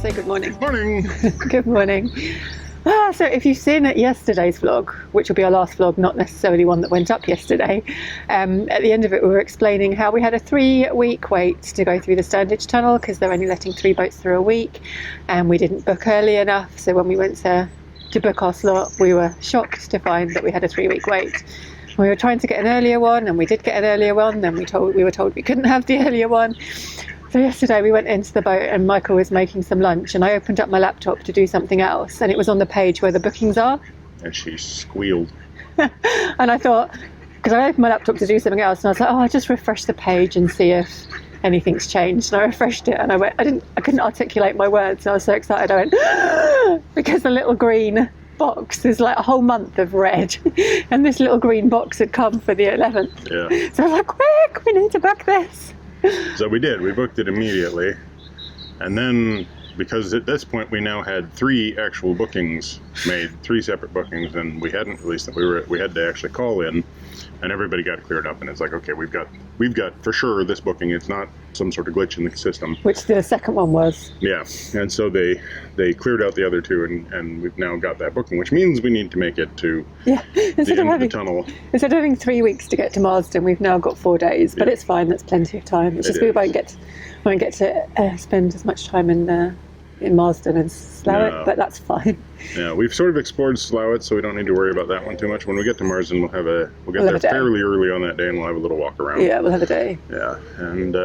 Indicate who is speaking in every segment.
Speaker 1: Say good morning.
Speaker 2: Morning.
Speaker 1: Good morning. So if you've seen yesterday's vlog, which will be our last vlog, not necessarily one that went up yesterday, at the end of it we were explaining how we had a 3-week wait to go through the Standage Tunnel because they're only letting 3 boats through a week, and we didn't book early enough. So when we went to book our slot, we were shocked to find that we had a 3-week wait. We were trying to get an earlier one, and we did get an earlier one, then we were told we couldn't have the earlier one. So yesterday we went into the boat and Michael was making some lunch, and I opened up my laptop to do something else, and it was on the page where the bookings are.
Speaker 2: And she squealed.
Speaker 1: And I thought, because I opened my laptop to do something else, and I was like, I'll just refresh the page and see if anything's changed. And I refreshed it, and I couldn't articulate my words, and I was so excited. I went, because the little green box is like a whole month of red, and this little green box had come for the 11th.
Speaker 2: Yeah.
Speaker 1: So I was like, quick, we need to book this.
Speaker 2: So we did. We booked it immediately. And then, because at this point we now had 3 actual bookings made, 3 separate bookings, and we hadn't released them. We had to actually call in, and everybody got cleared up. And it's like, okay, we've got for sure this booking. It's not some sort of glitch in the system.
Speaker 1: Which the second one was.
Speaker 2: Yeah. And so they cleared out the other 2, and we've now got that booking, which means we need to make it to the end of the tunnel. Instead
Speaker 1: of having 3 weeks to get to Marsden, we've now got 4 days, but it's fine. That's plenty of time. It's just we won't get to spend as much time in Marsden and Slaithwaite, but that's fine.
Speaker 2: Yeah, we've sort of explored Slaithwaite, so we don't need to worry about that one too much. When we get to Marsden, we'll get there fairly early on that day, and we'll have a little walk around.
Speaker 1: Yeah, we'll have a day.
Speaker 2: Yeah, and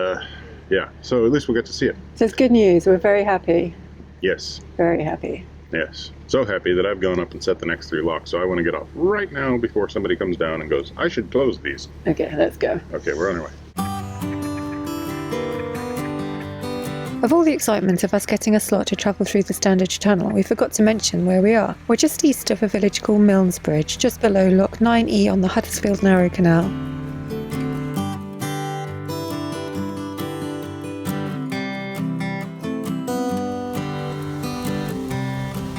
Speaker 2: so at least we'll get to see it.
Speaker 1: So it's good news. We're very happy.
Speaker 2: Yes.
Speaker 1: Very happy.
Speaker 2: Yes. So happy that I've gone up and set the next 3 locks, so I want to get off right now before somebody comes down and goes, I should close these.
Speaker 1: Okay, let's go.
Speaker 2: Okay, we're on our way.
Speaker 1: Of all the excitement of us getting a slot to travel through the Standage Tunnel, we forgot to mention where we are. We're just east of a village called Milnsbridge, just below Lock 9E on the Huddersfield Narrow Canal.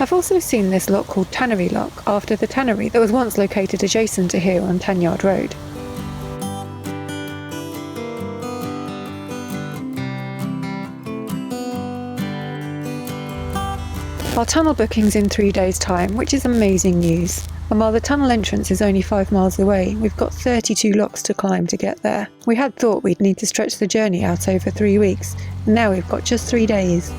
Speaker 1: I've also seen this lock called Tannery Lock, after the tannery that was once located adjacent to here on Tanyard Road. Our tunnel booking's in 3 days' time, which is amazing news. And while the tunnel entrance is only 5 miles away, we've got 32 locks to climb to get there. We had thought we'd need to stretch the journey out over 3 weeks, and now we've got just 3 days.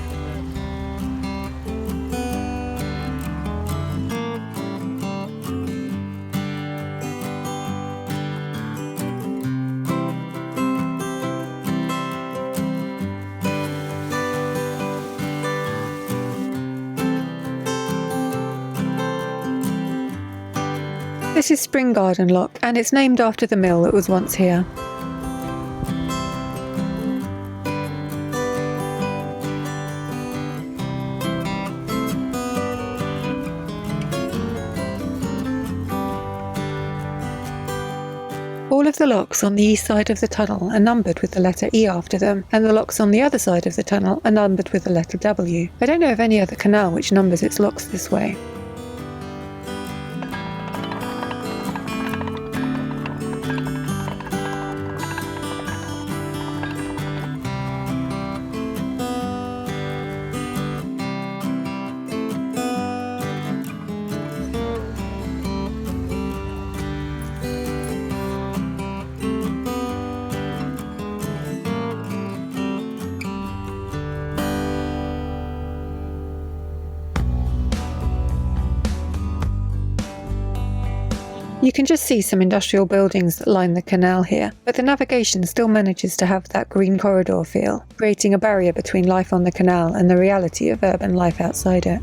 Speaker 1: This is Spring Garden Lock, and it's named after the mill that was once here. All of the locks on the east side of the tunnel are numbered with the letter E after them, and the locks on the other side of the tunnel are numbered with the letter W. I don't know of any other canal which numbers its locks this way. You can just see some industrial buildings that line the canal here, but the navigation still manages to have that green corridor feel, creating a barrier between life on the canal and the reality of urban life outside it.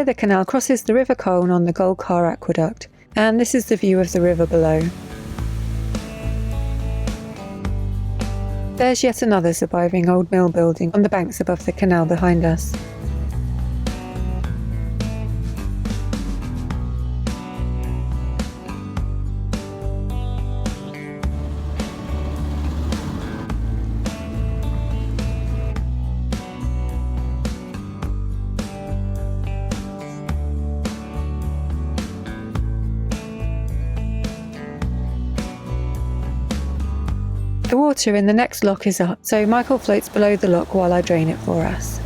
Speaker 1: the canal crosses the River Colne on the Gold Car Aqueduct, and this is the view of the river below. There's yet another surviving old mill building on the banks above the canal behind us. The water in the next lock is up, so Michael floats below the lock while I drain it for us.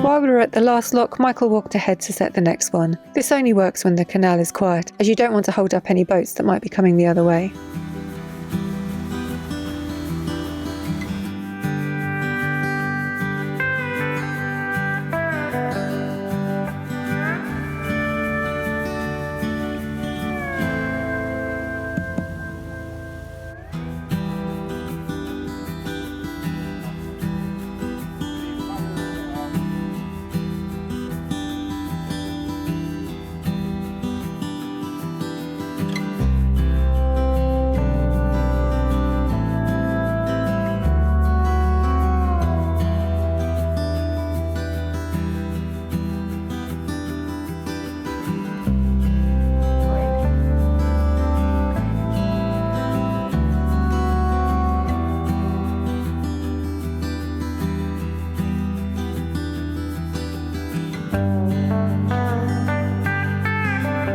Speaker 1: While we were at the last lock, Michael walked ahead to set the next one. This only works when the canal is quiet, as you don't want to hold up any boats that might be coming the other way.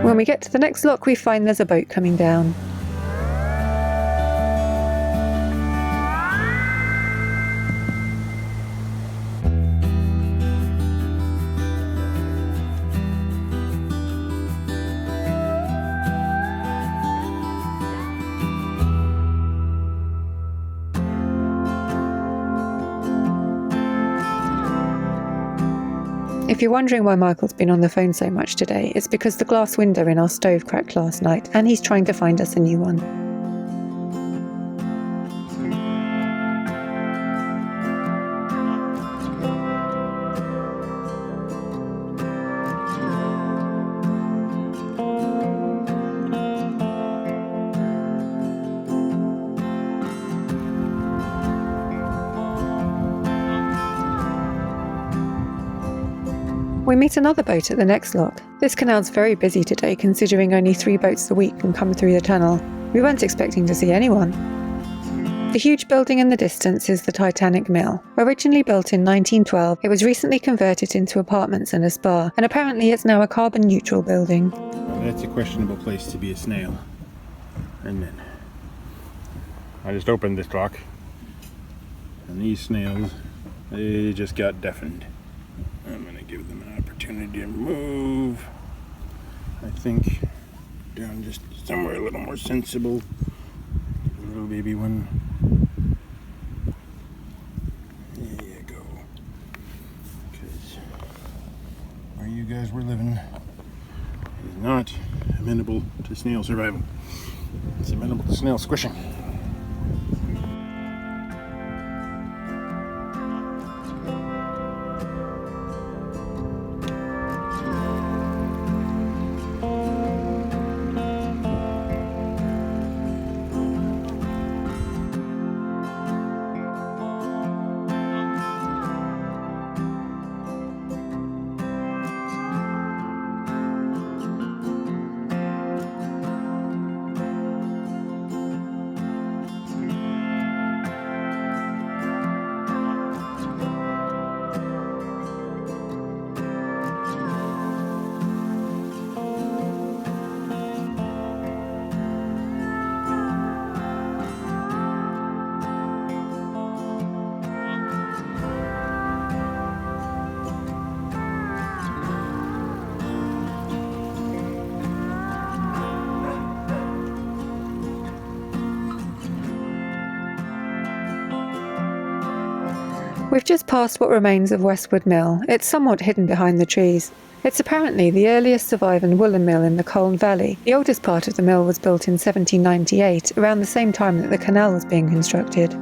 Speaker 1: When we get to the next lock, we find there's a boat coming down. If you're wondering why Michael's been on the phone so much today, it's because the glass window in our stove cracked last night, and he's trying to find us a new one. We meet another boat at the next lock. This canal's very busy today, considering only 3 boats a week can come through the tunnel. We weren't expecting to see anyone. The huge building in the distance is the Titanic Mill. Originally built in 1912, it was recently converted into apartments and a spa, and apparently it's now a carbon-neutral building.
Speaker 2: Well, that's a questionable place to be a snail. And then I just opened this lock, and these snails, they just got deafened. I'm going to give them an opportunity to move. I think down just somewhere a little more sensible. The little baby one. There you go. Because where you guys were living is not amenable to snail survival. It's amenable to snail squishing.
Speaker 1: We've just passed what remains of Westwood Mill. It's somewhat hidden behind the trees. It's apparently the earliest surviving woolen mill in the Colne Valley. The oldest part of the mill was built in 1798, around the same time that the canal was being constructed.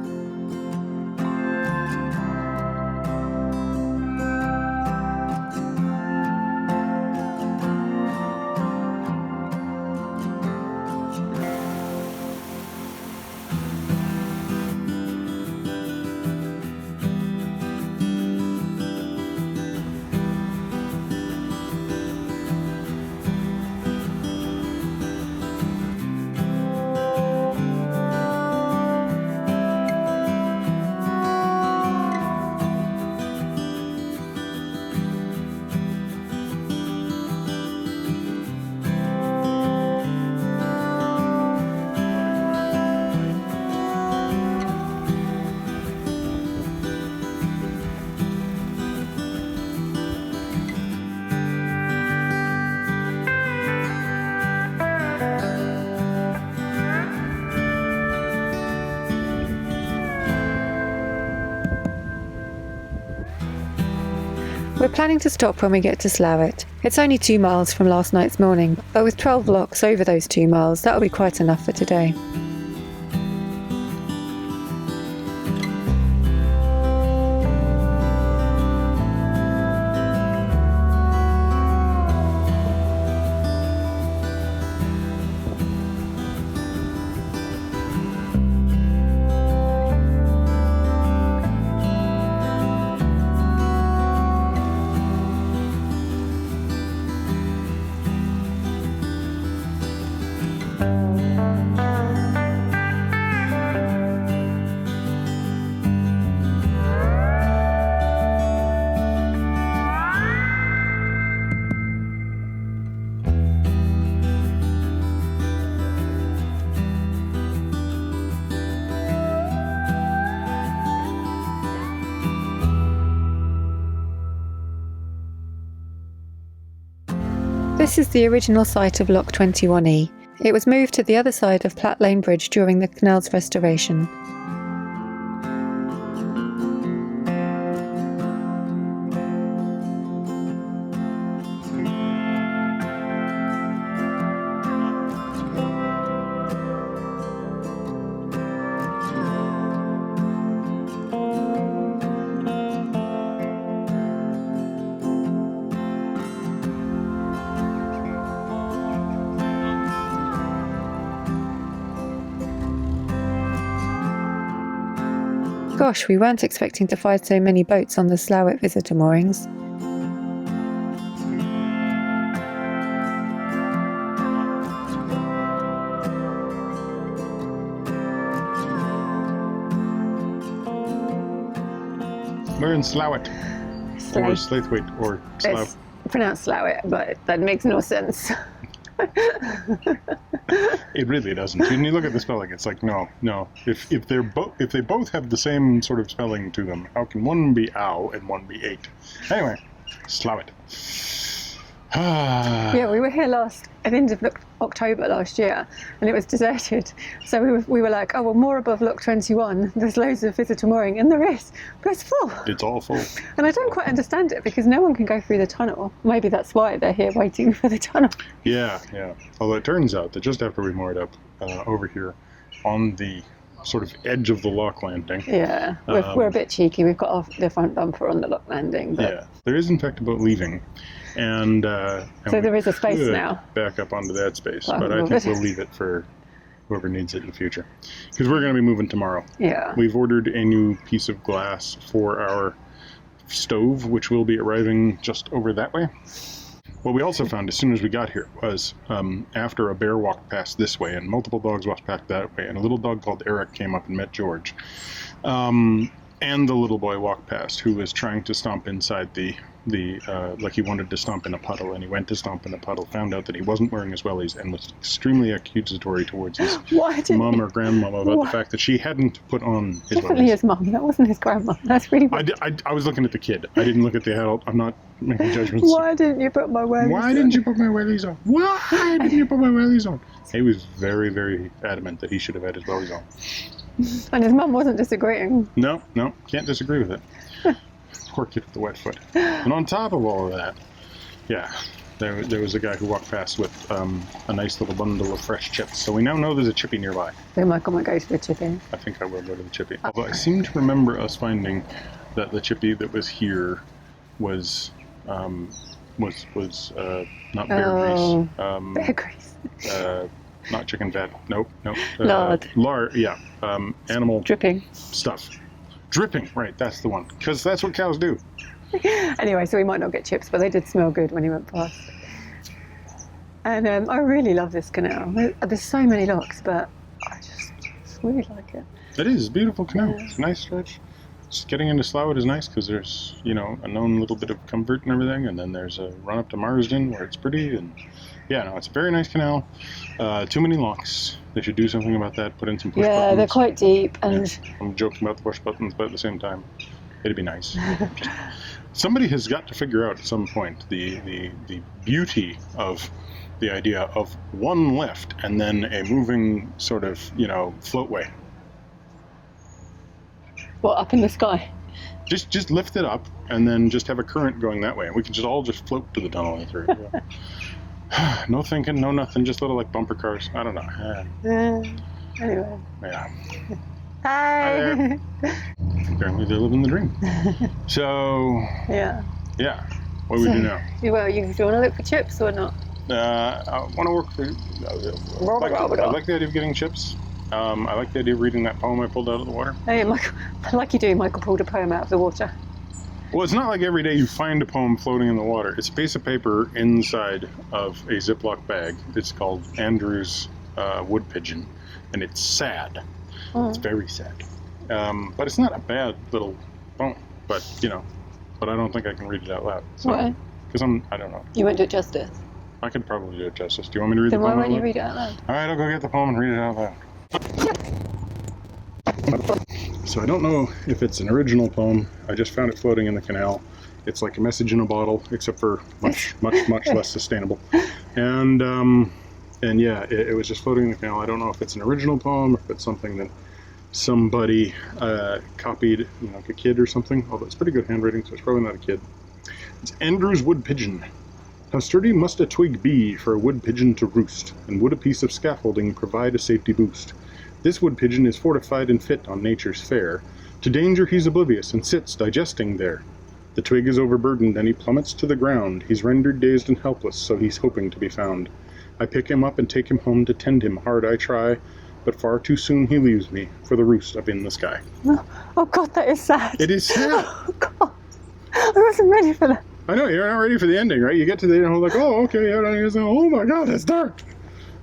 Speaker 1: We're planning to stop when we get to Slaithwaite. It's only 2 miles from last night's morning, but with 12 locks over those 2 miles, that'll be quite enough for today. This is the original site of Lock 21E. It was moved to the other side of Platt Lane Bridge during the canal's restoration. Gosh, we weren't expecting to find so many boats on the Slaithwaite visitor moorings.
Speaker 2: We're in Slaithwaite. Or Slaithwaite, or Slough.
Speaker 1: It's pronounced Slaithwaite, but that makes no sense.
Speaker 2: It really doesn't. When you look at the spelling, it's like no. If they both have the same sort of spelling to them, how can one be ow and one be eight? Anyway, Slaithwaite.
Speaker 1: Yeah, we were here at the end of October last year, and it was deserted. So we were like, oh well, more above Lock 21. There's loads of visitor mooring, and there is, but it's full.
Speaker 2: It's all full.
Speaker 1: And I don't quite understand it because no one can go through the tunnel. Maybe that's why they're here waiting for the tunnel. Yeah.
Speaker 2: Although it turns out that just after we moored up over here on the sort of edge of the lock landing.
Speaker 1: Yeah, we're a bit cheeky. We've got the front bumper on the lock landing. But...
Speaker 2: yeah, there is in fact a boat leaving. And
Speaker 1: so there is a space now.
Speaker 2: Back up onto that space, but I think we'll leave it for whoever needs it in the future, because we're going to be moving tomorrow.
Speaker 1: Yeah.
Speaker 2: We've ordered a new piece of glass for our stove, which will be arriving just over that way. What we also found as soon as we got here was after a bear walked past this way and multiple dogs walked past that way, and a little dog called Eric came up and met George. And the little boy walked past who was trying to stomp inside like he wanted to stomp in a puddle, and he went to stomp in a puddle, found out that he wasn't wearing his wellies, and was extremely accusatory towards his mum or grandmama about the fact that she hadn't put on his
Speaker 1: Definitely
Speaker 2: wellies.
Speaker 1: his mum, that wasn't his grandma. That's really weird.
Speaker 2: I was looking at the kid. I didn't look at the adult. I'm not making judgments.
Speaker 1: Why didn't you put my wellies on?
Speaker 2: Why didn't you put my wellies on? Why didn't you put my wellies on? He was very, very adamant that he should have had his wellies on.
Speaker 1: And his mum wasn't disagreeing.
Speaker 2: No, can't disagree with it. Poor kid with the wet foot. And on top of all of that, yeah, there was a guy who walked past with a nice little bundle of fresh chips. So we now know there's a chippy nearby.
Speaker 1: So Michael might go to the chippy.
Speaker 2: I think I will go to the chippy. Although I seem to remember us finding that the chippy that was here was not bear grease.
Speaker 1: Bear grease.
Speaker 2: Not chicken fat. Nope.
Speaker 1: Lard.
Speaker 2: Lard. Yeah. Animal
Speaker 1: Dripping.
Speaker 2: stuff. Dripping. Right. That's the one. Because that's what cows do.
Speaker 1: Anyway, so we might not get chips, but they did smell good when he went past. And I really love this canal. There's so many locks, but I just really like it.
Speaker 2: It is a beautiful canal.
Speaker 1: Yeah.
Speaker 2: It's a nice stretch. Just getting into Slaithwaite is nice because there's, a known little bit of comfort and everything, and then there's a run up to Marsden where it's pretty, and it's a very nice canal. Too many locks. They should do something about that. Put in some push buttons.
Speaker 1: Yeah, they're quite deep, and
Speaker 2: I'm joking about the push buttons, but at the same time, it'd be nice. Somebody has got to figure out at some point the beauty of the idea of one lift and then a moving sort of, floatway.
Speaker 1: what, up in the sky?
Speaker 2: Just lift it up and then just have a current going that way. We can just all just float to the tunnel and through. No thinking, no nothing, just little like bumper cars. I don't know.
Speaker 1: Anyway.
Speaker 2: Yeah.
Speaker 1: Hi.
Speaker 2: Apparently they're living the dream. So,
Speaker 1: Yeah.
Speaker 2: what do we do now?
Speaker 1: Well, do you want to look for chips or not?
Speaker 2: I want to work for... I like the idea of getting chips. I like the idea of reading that poem I pulled out of the water.
Speaker 1: Hey, Michael, like you do, Michael pulled a poem out of the water.
Speaker 2: Well, it's not like every day you find a poem floating in the water. It's a piece of paper inside of a Ziploc bag. It's called Andrew's Wood Pigeon, and it's sad. It's very sad. But it's not a bad little poem. But, but I don't think I can read it out loud. So,
Speaker 1: Why?
Speaker 2: Because I don't know.
Speaker 1: You won't do it justice.
Speaker 2: I could probably do it justice. Do you want me to read
Speaker 1: Then
Speaker 2: the poem
Speaker 1: why
Speaker 2: out
Speaker 1: won't you
Speaker 2: loud?
Speaker 1: read it out loud?
Speaker 2: All right, I'll go get the poem and read it out loud. So I don't know if it's an original poem. I just found it floating in the canal. It's like a message in a bottle, except for much less sustainable. And yeah, it was just floating in the canal. I don't know if it's an original poem, or if it's something that somebody copied, like a kid or something. Although it's pretty good handwriting, so it's probably not a kid. It's Andrew's Wood Pigeon. How sturdy must a twig be for a wood pigeon to roost, and would a piece of scaffolding provide a safety boost? This wood pigeon is fortified and fit on nature's fare. To danger he's oblivious and sits digesting there. The twig is overburdened and he plummets to the ground. He's rendered dazed and helpless, so he's hoping to be found. I pick him up and take him home to tend him. Hard I try, but far too soon he leaves me for the roost up in the sky.
Speaker 1: Oh God, that is sad.
Speaker 2: It is sad.
Speaker 1: Oh God, I wasn't ready for that.
Speaker 2: I know, you're not ready for the ending, right? You get to the end and like, oh, okay, oh my God, it's dark.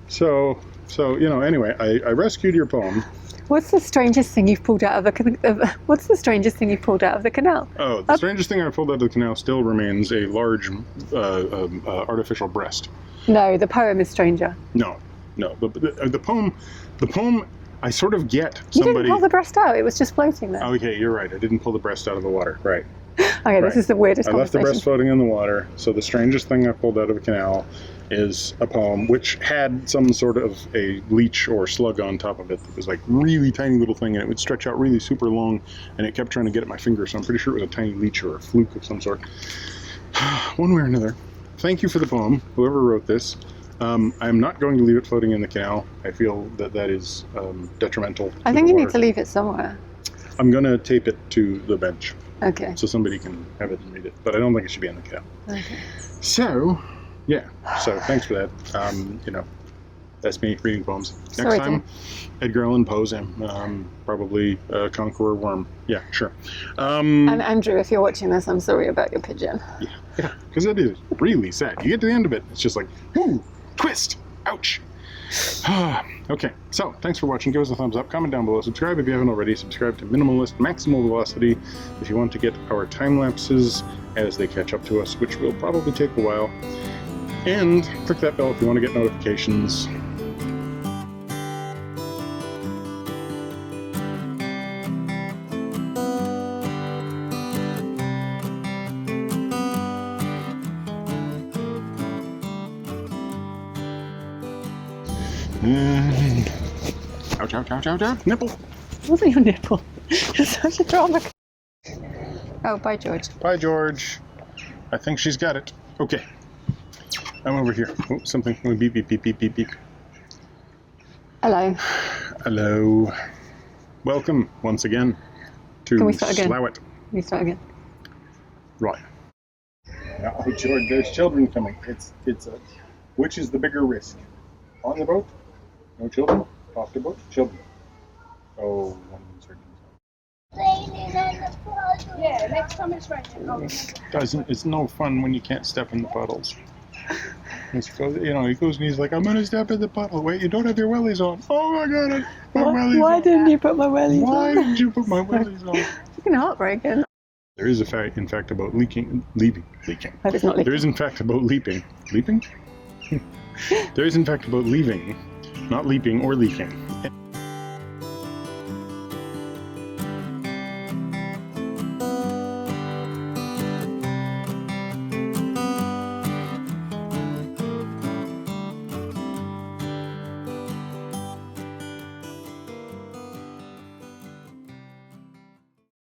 Speaker 2: So anyway, I rescued your poem.
Speaker 1: What's the strangest thing you've pulled out of the What's the strangest thing you've pulled out of the canal?
Speaker 2: Oh, the strangest thing I pulled out of the canal still remains a large artificial breast.
Speaker 1: No, the poem is stranger.
Speaker 2: No. The poem, I sort of get
Speaker 1: You
Speaker 2: somebody.
Speaker 1: didn't pull the breast out. It was just floating there.
Speaker 2: Okay, you're right. I didn't pull the breast out of the water. Right.
Speaker 1: Okay, this is the weirdest
Speaker 2: I left the
Speaker 1: conversation.
Speaker 2: breast floating in the water. So the strangest thing I pulled out of the canal is a poem which had some sort of a leech or slug on top of it. It was like really tiny little thing, and it would stretch out really super long, and it kept trying to get at my finger, so I'm pretty sure it was a tiny leech or a fluke of some sort. One way or another. Thank you for the poem, whoever wrote this. I'm not going to leave it floating in the canal. I feel that is detrimental.
Speaker 1: I think you need to leave it somewhere.
Speaker 2: I'm going to tape it to the bench.
Speaker 1: Okay.
Speaker 2: So somebody can have it and read it. But I don't think it should be in the canal.
Speaker 1: Okay.
Speaker 2: So, yeah. So thanks for that. That's me reading poems. Next
Speaker 1: Sorry,
Speaker 2: time,
Speaker 1: Tim.
Speaker 2: Edgar Allan Poe's probably Conqueror Worm. Yeah, sure.
Speaker 1: And Andrew, if you're watching this, I'm sorry about your pigeon.
Speaker 2: Yeah, because it is really sad. You get to the end of it, it's just like, whoo, twist, ouch. Okay, so thanks for watching. Give us a thumbs up, comment down below, subscribe if you haven't already, subscribe to Minimalist Maximal Velocity if you want to get our time lapses as they catch up to us, which will probably take a while. And click that bell if you want to get notifications. Ouch, ouch, ouch, ouch, ouch. Nipple.
Speaker 1: It wasn't your nipple. You're such a drama. Oh, bye, George.
Speaker 2: Bye, George. I think she's got it. Okay. I'm over here. Oh, something. Oh, beep, beep, beep, beep, beep, beep.
Speaker 1: Hello.
Speaker 2: Hello. Welcome once again to
Speaker 1: Can we start again?
Speaker 2: Slaithwaite.
Speaker 1: Can we start again?
Speaker 2: Right. Now, oh, George, there's children coming. It's a. Which is the bigger risk? On the boat? No children? Off the boat? Children. Oh, one uncertain.
Speaker 3: Yeah, next time it's raining.
Speaker 2: It's no fun when you can't step in the puddles. He goes and he's like, I'm gonna step in the puddle. Wait, you don't have your wellies on. Oh my god, my wellies
Speaker 1: Why
Speaker 2: on.
Speaker 1: didn't you put my wellies on?
Speaker 2: Why did you put my wellies on?
Speaker 1: Fucking heartbreaking.
Speaker 2: There is in fact about leaking.
Speaker 1: Hope it's not leaking.
Speaker 2: There is in fact about leaping. Leaping? There is in fact about leaving, not leaping or leaking.